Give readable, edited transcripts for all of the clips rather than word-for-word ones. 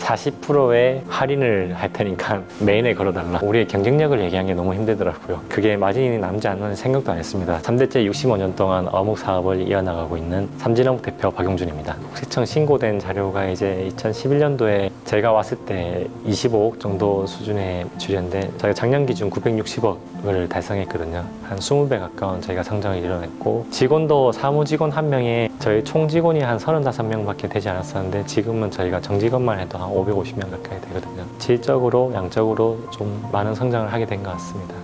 40%의 할인을 할 테니까 메인에 걸어달라. 우리의 경쟁력을 얘기한 게 너무 힘들더라고요. 그게 마진이 남지 않는 생각도 안 했습니다. 3대째 65년 동안 어묵 사업을 이어나가고 있는 삼진어묵 대표 박용준입니다. 국세청 신고된 자료가 이제 2011년도에 제가 왔을 때 25억 정도 수준의 매출이었는데 저희가 작년 기준 960억을 달성했거든요. 한 20배 가까운 저희가 성장을 이뤄냈고, 직원도 사무직원 한 명에 저희 총 직원이 한 35명밖에 되지 않았었는데 지금은 저희가 정직원만 해도 한 550명 가까이 되거든요. 질적으로 양적으로 좀 많은 성장을 하게 된 것 같습니다.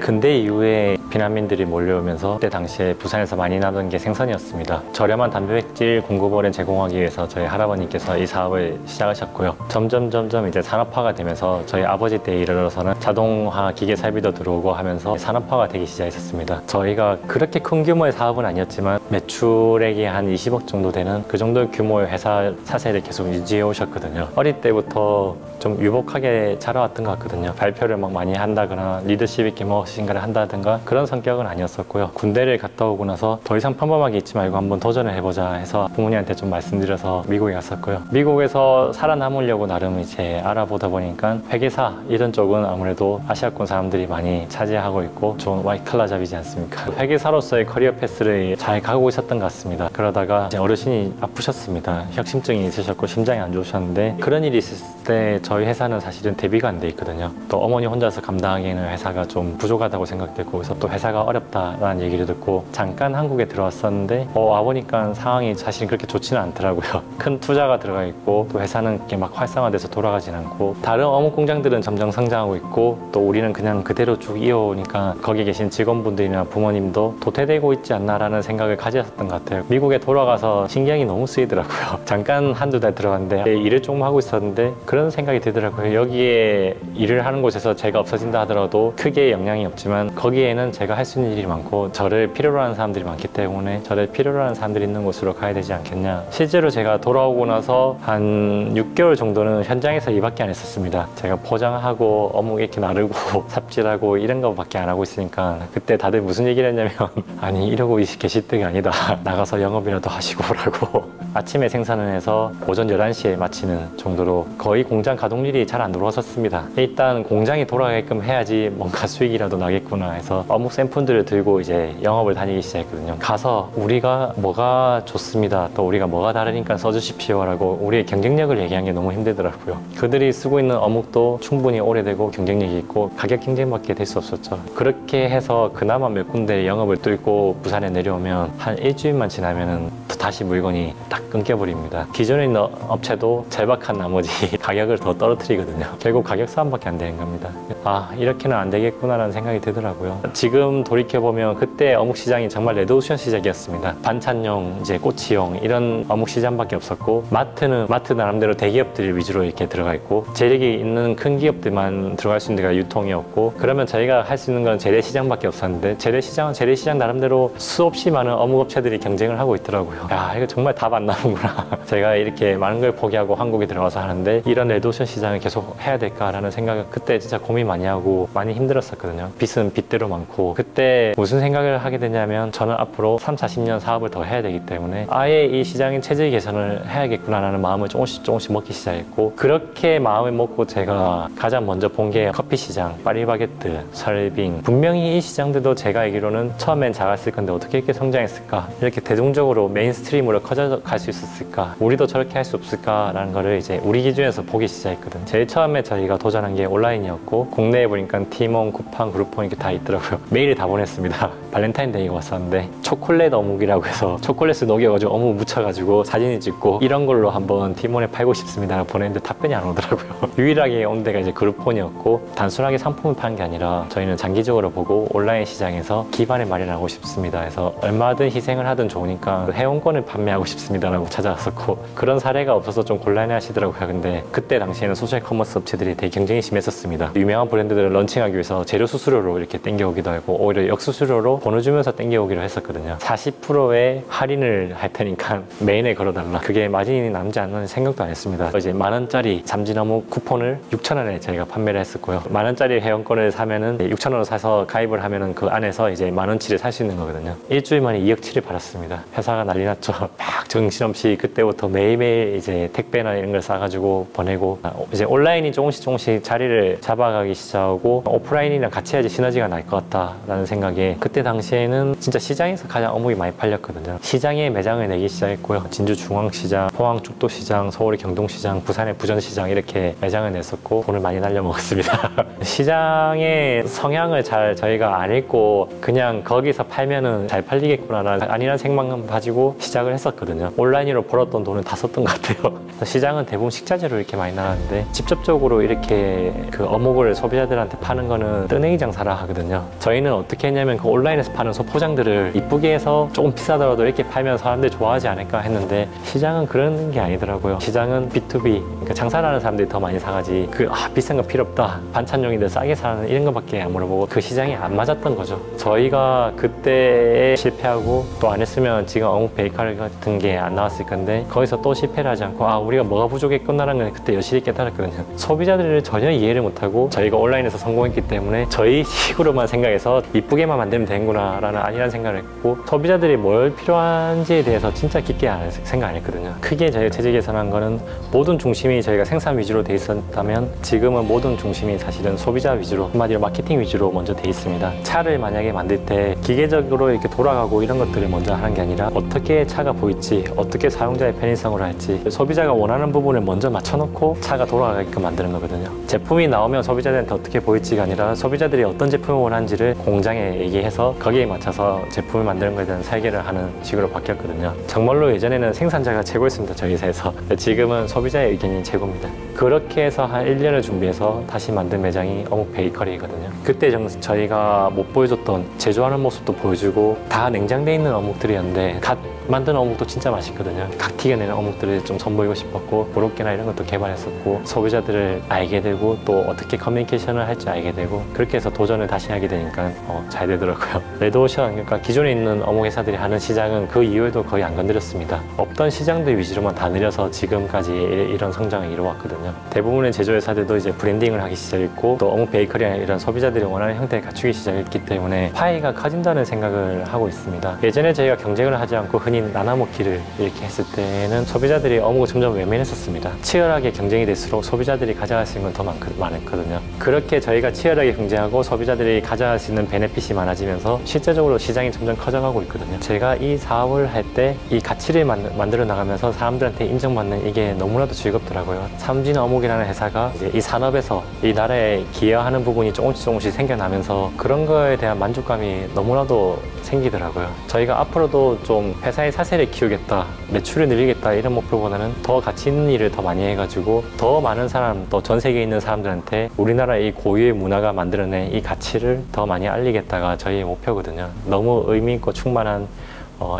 근대 이후에 비난민들이 몰려오면서 그때 당시에 부산에서 많이 나던 게 생선이었습니다. 저렴한 단백질 공급원을 제공하기 위해서 저희 할아버님께서 이 사업을 시작하셨고요. 점점 이제 산업화가 되면서 저희 아버지 때에 이르러서는 자동화 기계 설비도 들어오고 하면서 산업화가 되기 시작했었습니다. 저희가 그렇게 큰 규모의 사업은 아니었지만 매출액이 한 20억 정도 되는 그 정도 규모의 회사 사세를 계속 유지해 오셨거든요. 어릴 때부터 좀 유복하게 자라왔던 것 같거든요. 발표를 막 많이 한다거나 리더십 있게 무엇인가를 한다든가 그런 성격은 아니었었고요. 군대를 갔다 오고 나서 더 이상 평범하게 있지 말고 한번 도전을 해보자 해서 부모님한테 좀 말씀드려서 미국에 갔었고요. 미국에서 살아남으려고 나름 이제 알아보다 보니까 회계사 이런 쪽은 아무래도 아시아권 사람들이 많이 차지하고 있고 좋은 화이트칼라 잡이지 않습니까? 회계사로서의 커리어 패스를 잘 가고 있었던 것 같습니다. 그러다가 이제 어르신이 아프셨습니다. 혁심증이 있으셨고 심장이 안 좋으셨는데 그런 일이 있을 때 저희 회사는 사실은 대비가 안 돼 있거든요. 또 어머니 혼자서 감당하기에는 회사가 좀 부족하다고 생각되고, 그래서 또 회사가 어렵다라는 얘기를 듣고 잠깐 한국에 들어왔었는데 와보니까 상황이 사실 그렇게 좋지는 않더라고요. 큰 투자가 들어가 있고 또 회사는 이렇게 막 활성화돼서 돌아가진 않고, 다른 어묵 공장들은 점점 성장하고 있고 또 우리는 그냥 그대로 쭉 이어오니까 거기 계신 직원분들이나 부모님도 도태되고 있지 않나라는 생각을 가졌었던 것 같아요. 미국에 돌아가서 신경이 너무 쓰이더라고요. 잠깐 한두 달 들어갔는데 일을 조금 하고 있었는데 그런 생각이 들더라고요. 여기에 일을 하는 곳에서 제가 없어진다 하더라도 크게 영향이 없지만 거기에는 제가 할 수 있는 일이 많고 저를 필요로 하는 사람들이 많기 때문에 저를 필요로 하는 사람들이 있는 곳으로 가야 되지 않겠냐. 실제로 제가 돌아오고 나서 한 6개월 정도는 현장에서 일밖에 안 했었습니다. 제가 포장하고 어묵 이렇게 나르고 삽질하고 이런 거밖에 안 하고 있으니까 그때 다들 무슨 얘기를 했냐면 아니 이러고 계실 때가 아니다. 나가서 영업이라도 하시고 오라고. 아침에 생산을 해서 오전 11시에 마치는 정도로 거의 공장 가동률이 잘 안 들어왔었습니다. 일단 공장이 돌아가게끔 해야지 뭔가 수익이라도 나겠구나 해서 어묵 샘플들을 들고 이제 영업을 다니기 시작했거든요. 가서 우리가 뭐가 좋습니다. 또 우리가 뭐가 다르니까 써주십시오 라고 우리의 경쟁력을 얘기한 게 너무 힘들더라고요. 그들이 쓰고 있는 어묵도 충분히 오래되고 경쟁력이 있고 가격 경쟁밖에 될 수 없었죠. 그렇게 해서 그나마 몇 군데 영업을 뚫고 부산에 내려오면 한 일주일만 지나면은 다시 물건이 딱 끊겨버립니다. 기존에 있는 업체도 절박한 나머지 가격을 더 떨어뜨리거든요. 결국 가격 싸움밖에 안 되는 겁니다. 아, 이렇게는 안 되겠구나라는 생각이 들더라고요. 지금 돌이켜보면 그때 어묵 시장이 정말 레드오션 시장이었습니다. 반찬용, 이제 꼬치용 이런 어묵 시장밖에 없었고, 마트는 마트 나름대로 대기업들 위주로 이렇게 들어가 있고 재력이 있는 큰 기업들만 들어갈 수 있는 데가 유통이었고, 그러면 저희가 할 수 있는 건 재래시장밖에 없었는데 재래시장은 재래시장 나름대로 수없이 많은 어묵 업체들이 경쟁을 하고 있더라고요. 야, 이거 정말 답 안 나오는구나. 제가 이렇게 많은 걸 포기하고 한국에 들어와서 하는데 이런 레드오션 시장을 계속 해야 될까라는 생각을 그때 진짜 고민 많이 하고 많이 힘들었었거든요. 빚은 빚대로 많고, 그때 무슨 생각을 하게 되냐면 저는 앞으로 3, 40년 사업을 더 해야 되기 때문에 아예 이 시장의 체질 개선을 해야겠구나라는 마음을 조금씩 먹기 시작했고, 그렇게 마음을 먹고 제가 가장 먼저 본 게 커피 시장, 파리바게뜨, 설빙. 분명히 이 시장들도 제가 알기로는 처음엔 작았을 건데 어떻게 이렇게 성장했을까, 이렇게 대중적으로 메인스트림으로 커져갈 수 있었을까, 우리도 저렇게 할 수 없을까라는 거를 이제 우리 기준에서 보기 시작했거든요. 제일 처음에 저희가 도전한 게 온라인이었고, 국내에 보니까 티몬, 쿠팡, 그룹폰 이렇게 다 있더라고요. 메일을 다 보냈습니다. 발렌타인데이가 왔었는데 초콜릿 어묵이라고 해서 초콜릿을 녹여가지고 어묵 묻혀가지고 사진을 찍고 이런 걸로 한번 티몬에 팔고 싶습니다 보냈는데 답변이 안 오더라고요. 유일하게 온 데가 이제 그룹폰이었고, 단순하게 상품을 파는 게 아니라 저희는 장기적으로 보고 온라인 시장에서 기반을 마련하고 싶습니다 해서 얼마든 희생을 하든 좋으니까 회원권을 판매하고 싶습니다 라고 찾아왔었고, 그런 사례가 없어서 좀 곤란해 하시더라고요. 근데 그때 당시에는 소셜 커머스 업체들이 되게 경쟁이 심했었습니다. 유명한 브랜드들을 런칭하기 위해서 재료 수수료로 이렇게 땡겨오기도 하고 오히려 역수수료로 보내주면서 땡겨오기로 했었거든요. 40%의 할인을 할 테니까 메인에 걸어달라. 그게 마진이 남지 않는 생각도 안 했습니다. 이제 10,000원짜리 잠진어묵 쿠폰을 6,000원에 저희가 판매를 했었고요. 10,000원짜리 회원권을 사면은 6,000원을 사서 가입을 하면은 그 안에서 이제 10,000원치를 살 수 있는 거거든요. 일주일 만에 2억치를 받았습니다. 회사가 난리 났죠. 막 정신없이 그때부터 매일매일 이제 택배나 이런 걸 싸가지고 보내고 이제 온라인이 조금씩 자리를 잡아가기 시작하고 오프라인이랑 같이 해야지 시너지가 날 것 같다라는 생각에 그때 당시에는 진짜 시장에서 가장 어묵이 많이 팔렸거든요. 시장에 매장을 내기 시작했고요. 진주 중앙시장, 포항 죽도시장, 서울의 경동시장, 부산의 부전시장 이렇게 매장을 냈었고 돈을 많이 날려 먹었습니다. 시장의 성향을 잘 저희가 안 읽고 그냥 거기서 팔면은 잘 팔리겠구나라는 아니란 생각만 가지고 시작을 했었거든요. 온라인으로 벌었던 돈은 다 썼던 것 같아요. 시장은 대부분 식자재로 이렇게 많이 나가는데 직접적으로 이렇게 그 어묵을 소비자들한테 파는 거는 뜨내기 장사라 하거든요. 저희는 어떻게 했냐면 그 온라인에서 파는 소포장들을 이쁘게 해서 조금 비싸더라도 이렇게 팔면 사람들이 좋아하지 않을까 했는데 시장은 그런 게 아니더라고요. 시장은 B2B, 그러니까 장사를 하는 사람들이 더 많이 사가지 비싼 거 필요 없다, 반찬용인데 싸게 사는 이런 거밖에 안 물어보고 그 시장이 안 맞았던 거죠. 저희가 그때 실패하고 또 안 했으면 지금 어묵 베이커리 같은 게 안 나왔을 건데 거기서 또 실패를 하지 않고 우리가 뭐가 부족했구나라는 걸 그때 여실히 깨달았거든요. 소비자들을 전혀 이해를 못하고 저희가 온라인에서 성공했기 때문에 저희 식으로만 생각해서 이쁘게만 만들면 되는구나 라는 아니란 생각을 했고 소비자들이 뭘 필요한지에 대해서 진짜 깊게 생각 안 했거든요. 크게 저희가 재질 개선한 거는 모든 중심이 저희가 생산 위주로 돼 있었다면 지금은 모든 중심이 사실은 소비자 위주로, 한마디로 마케팅 위주로 먼저 돼 있습니다. 차를 만약에 만들 때 기계적으로 이렇게 돌아가고 이런 것들을 먼저 하는 게 아니라 어떻게 차가 보일지, 어떻게 사용자의 편의성으로 할지 소비자가 원하는 부분을 먼저 맞춰놓고 차가 돌아가게끔 만드는 거거든요. 제품이 나오면 소비자들한테 어떻게 보일지가 아니라 소비자들이 어떤 제품을 원하는지를 공장에 얘기해서 거기에 맞춰서 제품을 만드는 것에 대한 설계를 하는 식으로 바뀌었거든요. 정말로 예전에는 생산자가 최고였습니다. 저희 회사에서. 지금은 소비자의 의견이 최고입니다. 그렇게 해서 한 1년을 준비해서 다시 만든 매장이 어묵 베이커리거든요. 그때 저희가 못 보여줬던 제조하는 모습도 보여주고 다 냉장돼 있는 어묵들이었는데 갓 만든 어묵도 진짜 맛있거든요. 각 튀겨내는 어묵들을 좀 선보이고 싶었고 고로케나 이런 것도 개발했었고 소비자들을 알게 되고 또 어떻게 커뮤니케이션을 할지 알게 되고 그렇게 해서 도전을 다시 하게 되니까 잘 되더라고요. 레드오션, 그러니까 기존에 있는 어묵 회사들이 하는 시장은 그 이후에도 거의 안 건드렸습니다. 없던 시장들 위주로만 다 늘려서 지금까지 이런 성장을 이루어왔거든요. 대부분의 제조회사들도 이제 브랜딩을 하기 시작했고 또 어묵 베이커리나 이런 소비자들이 원하는 형태를 갖추기 시작했기 때문에 파이가 커진다는 생각을 하고 있습니다. 예전에 저희가 경쟁을 하지 않고 흔히 나눠먹기를 이렇게 했을 때는 소비자들이 어묵을 점점 외면했었습니다. 치열하게 경쟁이 될수록 소비자들이 가져갈 수 있는 건 더 많았거든요. 그렇게 저희가 치열하게 경쟁하고 소비자들이 가져갈 수 있는 베네핏이 많아지면서 실제적으로 시장이 점점 커져가고 있거든요. 제가 이 사업을 할 때 이 가치를 만들어 나가면서 사람들한테 인정받는 이게 너무나도 즐겁더라고요. 삼진 어묵이라는 회사가 이제 이 산업에서 이 나라에 기여하는 부분이 조금씩 생겨나면서 그런 거에 대한 만족감이 너무나도 생기더라고요. 저희가 앞으로도 좀 회사의 사세를 키우겠다, 매출을 늘리겠다 이런 목표보다는 더 가치 있는 일을 더 많이 해가지고 더 많은 사람, 또 전 세계에 있는 사람들한테 우리나라의 이 고유의 문화가 만들어낸 이 가치를 더 많이 알리겠다가 저희의 목표거든요. 너무 의미 있고 충만한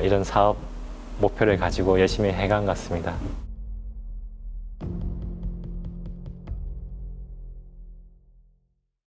이런 사업 목표를 가지고 열심히 해간 것 같습니다.